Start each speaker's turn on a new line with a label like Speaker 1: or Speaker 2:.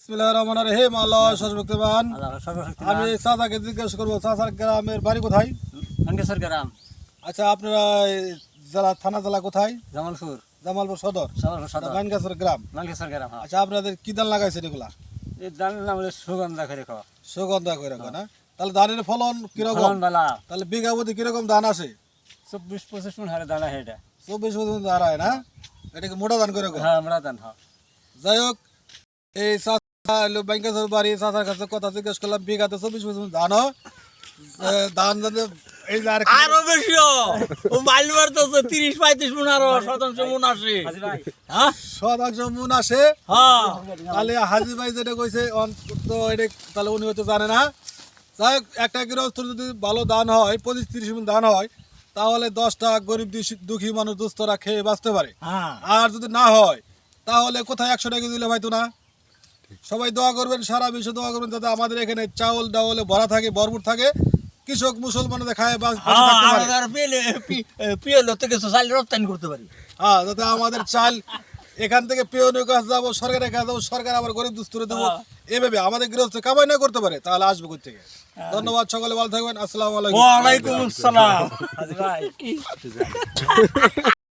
Speaker 1: বিসমিল্লাহির রহমানির রহিম। আল্লাহ সর্বশক্তিমান। আমি চাচাকে জিজ্ঞেস করবো, চাচার গ্রামের বাড়ি কোথায়?
Speaker 2: ভাঙ্গেশ্বর গ্রাম।
Speaker 1: আচ্ছা, আপনারা জেলা থানা জেলা কোথায়?
Speaker 2: জামালপুর।
Speaker 1: জামালপুর সদর।
Speaker 2: সদর।
Speaker 1: ভাঙ্গেশ্বর গ্রাম।
Speaker 2: ভাঙ্গেশ্বর গ্রাম।
Speaker 1: আচ্ছা, আপনাদের কি ধান লাগাইছেন এগুলা?
Speaker 2: এই ধান নাম হলো সুগন্ধা করে খাওয়া।
Speaker 1: সুগন্ধা করে না? তাহলে ধানের ফলন কিরকম?
Speaker 2: ফলন বালা।
Speaker 1: তাহলে বিঘা প্রতি কিরকম ধান আসে?
Speaker 2: 24-25 মণ হারে দানা এটা।
Speaker 1: 24 ধান হয় না? এটা কি মোটা ধান করে?
Speaker 2: হ্যাঁ, আমরা ধান। হ্যাঁ,
Speaker 1: যাই হোক, এই চাচা হলো ভাঙ্গেশ্বর বাড়ি। চাচার কাছে কথা জিজ্ঞেস করলাম, বিঘাতে 24 ধান হয়। ধান এই যে
Speaker 3: আরো বেশিও ও মাইল মারতেছে 30-35 মণ আরো শতাংশ মণ আসে। হ্যাঁ,
Speaker 1: শতাংশ মণ আসে।
Speaker 3: হ্যাঁ,
Speaker 1: তাহলে হাজি ভাই যেটা কইছে তো এটা তাহলে উনি হয়তো জানে না। যাই হোক, একটা গৃহস্থর যদি ভালো ধান হয়, 25-30 মণ ধান হয়, তাহলে 10টা গরিব দুঃখী মানুষ দুস্থরা খেয়ে বাঁচতে পারে। আর যদি না হয়, তাহলে কোথায় 100 টাকা দিলে ভাই তো না। সবাই দোয়া করবেন, সারা বিশ্ব দোয়া করবেন, যাতে আমাদের এখানে চাউল ডাউলে ভরা থাকে, ভরপুর থাকে, কৃষক মুসলমানদের খায়
Speaker 3: রপ্তানি করতে পারি।
Speaker 1: হ্যাঁ, যাতে আমাদের চাল এখান থেকে পেওনের কাছে যাবো, সরকারের কাছে যাবো, সরকার আবার গরিব দুস্থরে দেবো, এভাবে আমাদের গৃহস্থ কামাই না করতে পারে, তাহলে আসবে কোথা থেকে? ধন্যবাদ, সকলে ভালো থাকবেন। আসসালামু আলাইকুম।
Speaker 3: ওয়ালাইকুম আসসালাম।